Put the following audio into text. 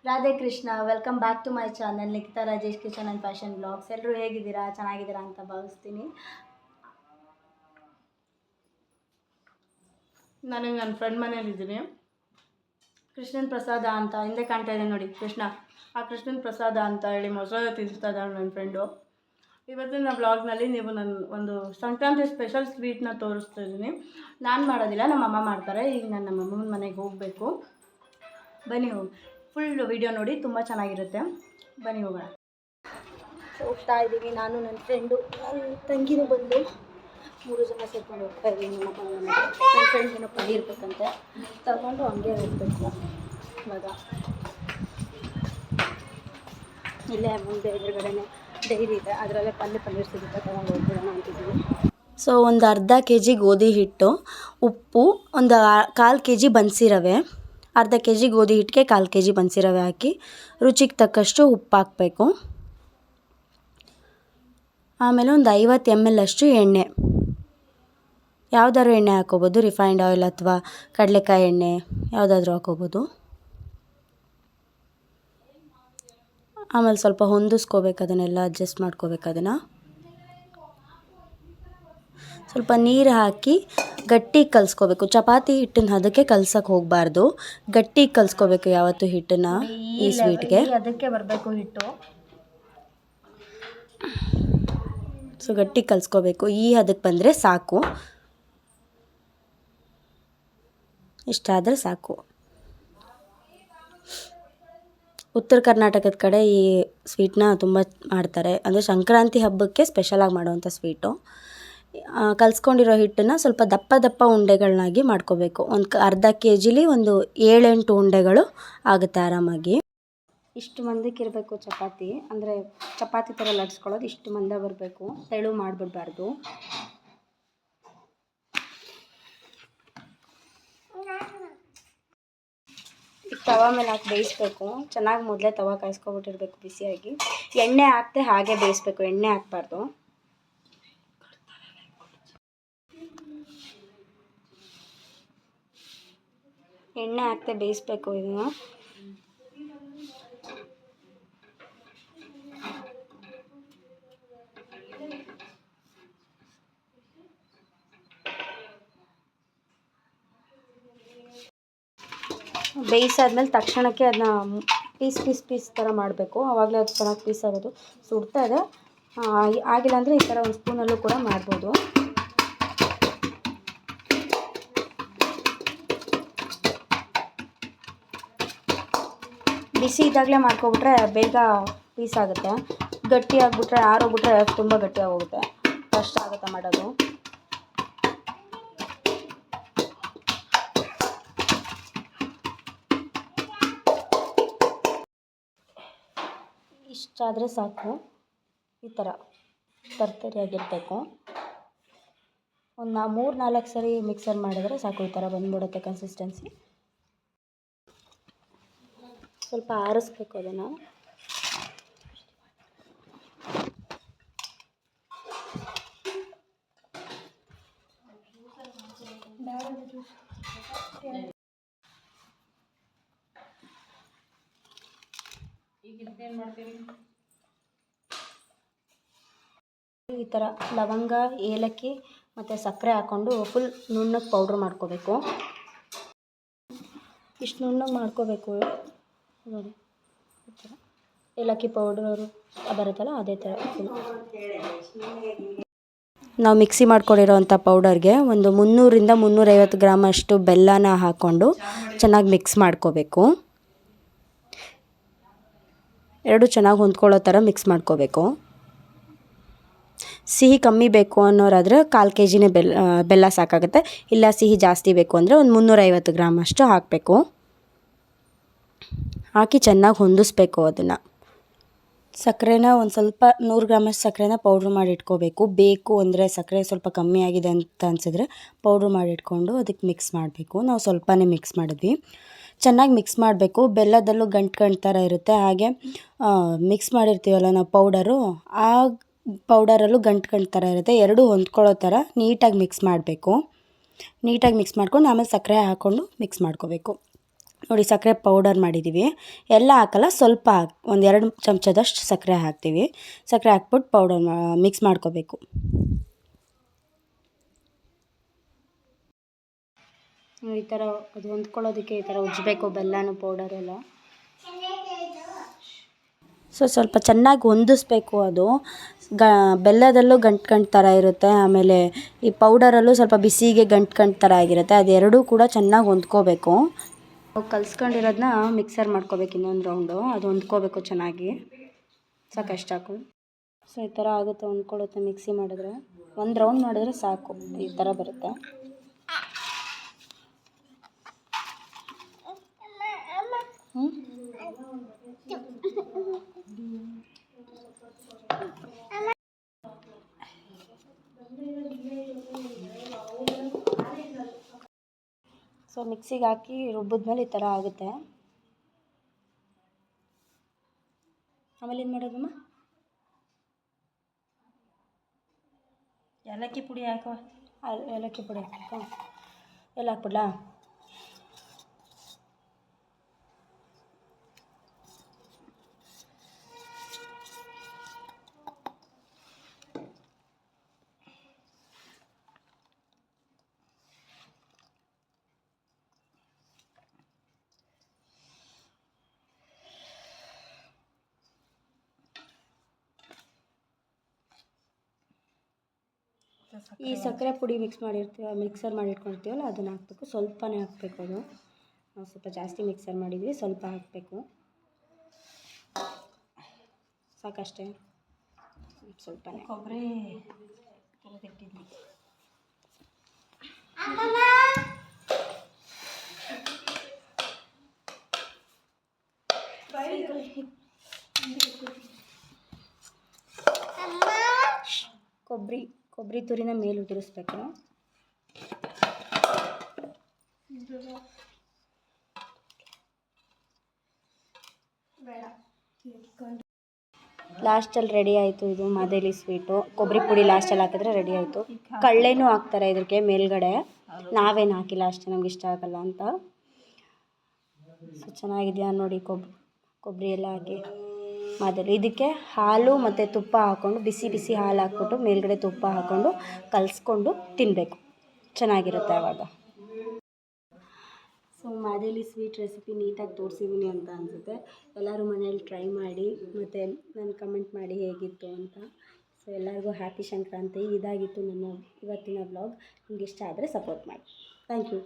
Radhe Krishna. Welcome back to my channel Nikhita Rajesh kitchen and fashion blogs. ಎಲ್ಲರೂ ಹೇಗಿದ್ದೀರಾ? ಚೆನ್ನಾಗಿದ್ದೀರಾ ಅಂತ ಭಾವಿಸ್ತೀನಿ. ನನಗೆ ನನ್ನ ಫ್ರೆಂಡ್ ಮನೇಲಿದ್ದೀನಿ. ಕೃಷ್ಣನ್ ಪ್ರಸಾದ ಅಂತ ಹಿಂದೆ ಕಾಣ್ತಾ ಇದೆ ನೋಡಿ, ಕೃಷ್ಣ. ಆ ಕೃಷ್ಣನ್ ಪ್ರಸಾದ ಅಂತ ಹೇಳಿ ಮೊಸರು ತಿನ್ನಿಸ್ತಾ ಇದ್ದಾಳೆ ನನ್ನ ಫ್ರೆಂಡು. ಇವತ್ತಿನ ಬ್ಲಾಗ್ನಲ್ಲಿ ನೀವು ನನ್ನ ಒಂದು ಸಂಕ್ರಾಂತಿ ಸ್ಪೆಷಲ್ ಸ್ವೀಟ್ನ ತೋರಿಸ್ತಾ ಇದ್ದೀನಿ. ನಾನು ಮಾಡೋದಿಲ್ಲ, ನಮ್ಮ ಅಮ್ಮ ಮಾಡ್ತಾರೆ. ಈಗ ನಾನು ನಮ್ಮ ಅಮ್ಮನ ಮನೆಗೆ ಹೋಗಬೇಕು. ಬನ್ನಿ ಹೋಗಿ ಫುಲ್ ವಿಡಿಯೋ ನೋಡಿ, ತುಂಬ ಚೆನ್ನಾಗಿರುತ್ತೆ. ಬನ್ನಿ ಹೋಗೋಣ. ಹೋಗ್ತಾ ಇದ್ದೀವಿ, ನಾನು ನನ್ನ ಫ್ರೆಂಡು ನನ್ನ ತಂಗಿನೂ ಬಂದು 3 ಜನ ಸೇರ್ಕೊಂಡು ಹೋಗ್ತಾ ಇದ್ದೀವಿ. ನನ್ನ ಫ್ರೆಂಡ್ ಏನೋ ಪಡಿ ಇರ್ಬೇಕಂತೆ, ತಗೊಂಡು ಹಂಗೆ ಹೋಗ್ಬೇಕು. ಇವಾಗ ಇಲ್ಲೇ ಮುಂದೆ ಎದುರುಗಡೆನೆ ಡೈರಿ ಇದೆ, ಅದರಲ್ಲೇ ಪನ್ನೀರ್ ಸಿಗುತ್ತೆ, ತಗೊಂಡು ಹೋಗ್ಬಿಡೋಣ ಅಂತಿದ್ದೀವಿ. ಸೊ ಒಂದು ಅರ್ಧ kg ಗೋಧಿ ಹಿಟ್ಟು, ಉಪ್ಪು, ಒಂದು 1/4 kg ಬನ್ಸಿ ರವೆ, ಅರ್ಧ kg ಗೋಧಿ ಹಿಟ್ಟಿಗೆ 1/4 kg ಬನ್ಸಿ ರವೆ ಹಾಕಿ ರುಚಿಗೆ ತಕ್ಕಷ್ಟು ಉಪ್ಪು ಹಾಕಬೇಕು. ಆಮೇಲೆ ಒಂದು 50 ml ಅಷ್ಟು ಎಣ್ಣೆ, ಯಾವುದಾದ್ರೂ ಎಣ್ಣೆ ಹಾಕೋಬೋದು, ರಿಫೈನ್ಡ್ ಆಯಿಲ್ ಅಥವಾ ಕಡಲೆಕಾಯಿ ಎಣ್ಣೆ ಯಾವುದಾದ್ರೂ ಹಾಕೋಬೋದು. ಆಮೇಲೆ ಸ್ವಲ್ಪ ಹೊಂದಿಸ್ಕೋಬೇಕು, ಅದನ್ನೆಲ್ಲ ಅಡ್ಜಸ್ಟ್ ಮಾಡ್ಕೋಬೇಕು. ಅದನ್ನು ಸ್ವಲ್ಪ ನೀರು ಹಾಕಿ ಗಟ್ಟಿ ಕಲಿಸ್ಕೋಬೇಕು. ಚಪಾತಿ ಹಿಟ್ಟಿನ ಅದಕ್ಕೆ ಕಲ್ಸಕ್ಕೆ ಹೋಗಬಾರ್ದು, ಗಟ್ಟಿ ಕಲಿಸ್ಕೋಬೇಕು ಯಾವತ್ತು ಹಿಟ್ಟನ್ನು ಈ ಸ್ವೀಟ್ಗೆ. ಅದಕ್ಕೆ ಬರಬೇಕು ಹಿಟ್ಟು. ಸೊ ಗಟ್ಟಿ ಕಲಿಸ್ಕೋಬೇಕು. ಈ ಅದಕ್ಕೆ ಬಂದರೆ ಸಾಕು, ಇಷ್ಟಾದರೆ ಸಾಕು. ಉತ್ತರ ಕರ್ನಾಟಕದ ಕಡೆ ಈ ಸ್ವೀಟ್ನ ತುಂಬ ಮಾಡ್ತಾರೆ, ಅಂದರೆ ಸಂಕ್ರಾಂತಿ ಹಬ್ಬಕ್ಕೆ ಸ್ಪೆಷಲಾಗಿ ಮಾಡುವಂಥ ಸ್ವೀಟು. ಕಲಿಸ್ಕೊಂಡಿರೋ ಹಿಟ್ಟನ್ನು ಸ್ವಲ್ಪ ದಪ್ಪ ದಪ್ಪ ಉಂಡೆಗಳನ್ನಾಗಿ ಮಾಡ್ಕೋಬೇಕು. ಒಂದು ಅರ್ಧ kgಲಿ ಒಂದು 7-8 ಉಂಡೆಗಳು ಆಗುತ್ತೆ ಆರಾಮಾಗಿ. ಇಷ್ಟು ಮಂದಕ್ಕೆ ಇರಬೇಕು ಚಪಾತಿ, ಅಂದರೆ ಚಪಾತಿ ಥರ ಲಟ್ಸ್ಕೊಳ್ಳೋದು ಇಷ್ಟು ಮಂದ ಬರಬೇಕು, ತೆಳು ಮಾಡಿಬಿಡ್ಬಾರ್ದು. ತವಾ ಮೇಲೆ ಹಾಕಿ ಬೇಯಿಸ್ಬೇಕು ಚೆನ್ನಾಗಿ. ಮೊದಲೇ ತವಾ ಕಾಯಿಸ್ಕೊಬಿಟ್ಟಿರ್ಬೇಕು ಬಿಸಿಯಾಗಿ. ಎಣ್ಣೆ ಹಾಕ್ತೆ ಹಾಗೆ ಬೇಯಿಸ್ಬೇಕು, ಎಣ್ಣೆ ಹಾಕ್ಬಾರ್ದು. ಎಣ್ಣೆ ಹಾಕ್ತೆ ಬೇಯಿಸ್ಬೇಕು ಇದನ್ನು. ಬೇಯಿಸಾದ್ಮೇಲೆ ತಕ್ಷಣಕ್ಕೆ ಅದನ್ನ ಪೀಸ್ ಥರ ಮಾಡಬೇಕು, ಆವಾಗಲೇ ಅದು ಚೆನ್ನಾಗಿ ಪೀಸ್ ಆಗೋದು. ಸುಡ್ತಾ ಇದೆ, ಆಗಿಲ್ಲ ಅಂದರೆ ಈ ಥರ ಒಂದು ಸ್ಪೂನಲ್ಲೂ ಕೂಡ ಮಾಡ್ಬೋದು. ಬಿಸಿ ಇದ್ದಾಗಲೇ ಮಾಡ್ಕೊಬಿಟ್ರೆ ಬೇಗ ಪೀಸ್ ಆಗುತ್ತೆ. ಗಟ್ಟಿ ಆಗಿಬಿಟ್ರೆ ಆರೋಗ್ಬಿಟ್ರೆ ತುಂಬ ಗಟ್ಟಿಯಾಗಿ ಹೋಗುತ್ತೆ, ಕಷ್ಟ ಆಗುತ್ತೆ ಮಾಡೋದು. ಇಷ್ಟಾದರೆ ಸಾಕು. ಈ ಥರ ತರ್ತರಿಯಾಗಿರಬೇಕು. ಒಂದು 3-4 ಸರಿ ಮಿಕ್ಸರ್ ಮಾಡಿದ್ರೆ ಸಾಕು, ಈ ಥರ ಬಂದ್ಬಿಡುತ್ತೆ ಕನ್ಸಿಸ್ಟೆನ್ಸಿ. ಸ್ವಲ್ಪ ಆರಿಸ್ಬೇಕು ಅದನ್ನು. ಈ ಥರ ಲವಂಗ, ಏಲಕ್ಕಿ ಮತ್ತು ಸಕ್ಕರೆ ಹಾಕ್ಕೊಂಡು ಫುಲ್ ನುಣ್ಣಗೆ ಪೌಡ್ರ್ ಮಾಡ್ಕೋಬೇಕು. ಇಷ್ಟು ನುಣ್ಣಗೆ ಮಾಡ್ಕೋಬೇಕು ನೋಡಿ. ಈ ಥರ ಏಲಕ್ಕಿ ಪೌಡರು ಬರುತ್ತಲ್ಲ, ಅದೇ ಥರ ಫುಲ್. ನಾವು ಮಿಕ್ಸಿ ಮಾಡ್ಕೊಂಡಿರೋವಂಥ ಪೌಡರ್ಗೆ ಒಂದು 300-350 ಗ್ರಾಮ್ ಅಷ್ಟು ಬೆಲ್ಲನ ಹಾಕ್ಕೊಂಡು ಚೆನ್ನಾಗಿ ಮಿಕ್ಸ್ ಮಾಡ್ಕೋಬೇಕು. ಎರಡು ಚೆನ್ನಾಗಿ ಹೊಂದ್ಕೊಳ್ಳೋ ಥರ ಮಿಕ್ಸ್ ಮಾಡ್ಕೋಬೇಕು. ಸಿಹಿ ಕಮ್ಮಿ ಬೇಕು ಅನ್ನೋರಾದರೆ 1/4 kgನೇ ಬೆಲ್ಲ ಸಾಕಾಗುತ್ತೆ. ಇಲ್ಲ ಸಿಹಿ ಜಾಸ್ತಿ ಬೇಕು ಅಂದರೆ ಒಂದು 350 ಗ್ರಾಮ್ ಅಷ್ಟು ಹಾಕಬೇಕು. ಹಾಕಿ ಚೆನ್ನಾಗಿ ಹೊಂದಿಸ್ಬೇಕು ಅದನ್ನು. ಸಕ್ಕರೆನ ಒಂದು ಸ್ವಲ್ಪ 100 ಗ್ರಾಮಷ್ಟು ಸಕ್ಕರೆನ ಪೌಡ್ರ್ ಮಾಡಿ ಇಟ್ಕೋಬೇಕು. ಬೇಕು ಅಂದರೆ ಸಕ್ಕರೆ ಸ್ವಲ್ಪ ಕಮ್ಮಿ ಆಗಿದೆ ಅಂತ ಅನಿಸಿದ್ರೆ ಪೌಡ್ರ್ ಮಾಡಿ ಇಟ್ಕೊಂಡು ಅದಕ್ಕೆ ಮಿಕ್ಸ್ ಮಾಡಬೇಕು. ನಾವು ಸ್ವಲ್ಪನೇ ಮಿಕ್ಸ್ ಮಾಡಿದ್ವಿ. ಚೆನ್ನಾಗಿ ಮಿಕ್ಸ್ ಮಾಡಬೇಕು. ಬೆಲ್ಲದಲ್ಲೂ ಗಂಟು ಥರ ಇರುತ್ತೆ, ಹಾಗೆ ಮಿಕ್ಸ್ ಮಾಡಿರ್ತೀವಲ್ಲ ನಾವು ಪೌಡರು, ಆ ಪೌಡರಲ್ಲೂ ಗಂಟು ಥರ ಇರುತ್ತೆ. ಎರಡೂ ಹೊಂದ್ಕೊಳ್ಳೋ ಥರ ನೀಟಾಗಿ ಮಿಕ್ಸ್ ಮಾಡಬೇಕು. ನೀಟಾಗಿ ಮಿಕ್ಸ್ ಮಾಡ್ಕೊಂಡು ಆಮೇಲೆ ಸಕ್ಕರೆ ಹಾಕ್ಕೊಂಡು ಮಿಕ್ಸ್ ಮಾಡ್ಕೋಬೇಕು. ನೋಡಿ ಸಕ್ಕರೆ ಪೌಡರ್ ಮಾಡಿದ್ದೀವಿ. ಎಲ್ಲ ಹಾಕಲ್ಲ, ಸ್ವಲ್ಪ ಒಂದು 2 ಚಮಚದಷ್ಟು ಸಕ್ಕರೆ ಹಾಕ್ತೀವಿ. ಸಕ್ಕರೆ ಹಾಕ್ಬಿಟ್ಟು ಪೌಡರ್ ಮಿಕ್ಸ್ ಮಾಡ್ಕೋಬೇಕು. ಈ ಥರ ಅದು ಹೊಂದ್ಕೊಳ್ಳೋದಕ್ಕೆ ಈ ಥರ ಉಜ್ಜಬೇಕು ಬೆಲ್ಲನೂ ಪೌಡರೆಲ್ಲ. ಸ್ವಲ್ಪ ಚೆನ್ನಾಗಿ ಹೊಂದಿಸ್ಬೇಕು. ಅದು ಬೆಲ್ಲದಲ್ಲೂ ಗಂಟು ಥರ ಇರುತ್ತೆ, ಆಮೇಲೆ ಈ ಪೌಡರಲ್ಲೂ ಸ್ವಲ್ಪ ಬಿಸಿಗೆ ಗಂಟು ಥರ ಆಗಿರುತ್ತೆ. ಅದೆರಡೂ ಕೂಡ ಚೆನ್ನಾಗಿ ಹೊಂದ್ಕೋಬೇಕು. ಕಲಿಸ್ಕೊಂಡಿರೋದನ್ನ ಮಿಕ್ಸರ್ ಮಾಡ್ಕೋಬೇಕು ಇನ್ನೊಂದು ರೌಂಡು. ಅದು ಹೊಂದ್ಕೋಬೇಕು ಚೆನ್ನಾಗಿ. ಸಾಕಷ್ಟು ಹಾಕು. ಈ ಥರ ಆಗುತ್ತೆ, ಹೊಂದ್ಕೊಳ್ಳುತ್ತೆ ಮಿಕ್ಸಿ ಮಾಡಿದ್ರೆ. ಒಂದು ರೌಂಡ್ ಮಾಡಿದ್ರೆ ಸಾಕು, ಈ ಥರ ಬರುತ್ತೆ. ಸೊ ಮಿಕ್ಸಿಗೆ ಹಾಕಿ ರುಬ್ಬಿದ್ಮೇಲೆ ಈ ಥರ ಆಗುತ್ತೆ. ಆಮೇಲೆ ಏನು ಮಾಡೋದಮ್ಮ? ಏಲಕ್ಕಿ ಪುಡಿ ಹಾಕೋ. ಏಲಕ್ಕಿ ಪುಡಿ ಹಾಕೋ. ಎಲ್ಲ ಹಾಕ್ಬಿಡ್ಲಾ? ಈ ಸಕ್ಕರೆ ಪುಡಿ ಮಿಕ್ಸರ್ ಮಾಡಿಟ್ಕೊಳ್ತೀವಲ್ಲ ಅದನ್ನು ಹಾಕಬೇಕು. ಸ್ವಲ್ಪನೇ ಹಾಕಬೇಕು. ಅದು ನಾವು ಸ್ವಲ್ಪ ಜಾಸ್ತಿ ಮಿಕ್ಸರ್ ಮಾಡಿದ್ವಿ, ಸ್ವಲ್ಪ ಹಾಕಬೇಕು. ಸಾಕಷ್ಟೇ, ಸ್ವಲ್ಪನೇ. ಕೊಬ್ಬರಿ ತುರಿದಿಟ್ಟಿದ್ವಿ. ಕೊಬ್ಬರಿ ತುರಿನ ಮೇಲೆ ಉದುರಿಸ್ಬೇಕು. ಲಾಸ್ಟಲ್ಲಿ ರೆಡಿ ಆಯಿತು. ಇದು ಮಾದೇಲಿ ಸ್ವೀಟು. ಕೊಬ್ಬರಿ ಪುಡಿ ಲಾಸ್ಟಲ್ಲಿ ಹಾಕಿದ್ರೆ ರೆಡಿ ಆಯಿತು. ಕಳ್ಳೆನೂ ಹಾಕ್ತಾರೆ ಇದಕ್ಕೆ ಮೇಲ್ಗಡೆ. ನಾವೇನು ಹಾಕಿಲ್ಲ, ಅಷ್ಟೇ, ನಮ್ಗೆ ಇಷ್ಟ ಆಗಲ್ಲ ಅಂತ. ಸೊ ಚೆನ್ನಾಗಿದೆಯಾ ನೋಡಿ, ಕೊಬ್ಬರಿ ಎಲ್ಲ ಹಾಕಿ ಮಾದೇಲಿ. ಇದಕ್ಕೆ ಹಾಲು ಮತ್ತು ತುಪ್ಪ ಹಾಕ್ಕೊಂಡು, ಬಿಸಿ ಬಿಸಿ ಹಾಲು ಹಾಕ್ಬಿಟ್ಟು ಮೇಲ್ಗಡೆ ತುಪ್ಪ ಹಾಕ್ಕೊಂಡು ಕಲಿಸ್ಕೊಂಡು ತಿನ್ನಬೇಕು. ಚೆನ್ನಾಗಿರುತ್ತೆ ಆವಾಗ. ಸೊ ಮಾದೇಲಿ ಸ್ವೀಟ್ ರೆಸಿಪಿ ನೀಟಾಗಿ ತೋರಿಸಿದ್ದೀನಿ ಅಂತ ಅನಿಸುತ್ತೆ. ಎಲ್ಲರೂ ಮನೇಲಿ ಟ್ರೈ ಮಾಡಿ ಮತ್ತು ನಾನು ಕಮೆಂಟ್ ಮಾಡಿ ಹೇಗಿತ್ತು ಅಂತ. ಸೊ ಎಲ್ಲರಿಗೂ ಹ್ಯಾಪಿ ಸಂಕ್ರಾಂತಿ. ಇದಾಗಿತ್ತು ನನ್ನ ಇವತ್ತಿನ ವ್ಲಾಗ್. ನಿಮ್ಗೆ ಇಷ್ಟ ಆದರೆ ಸಪೋರ್ಟ್ ಮಾಡಿ. Thank you.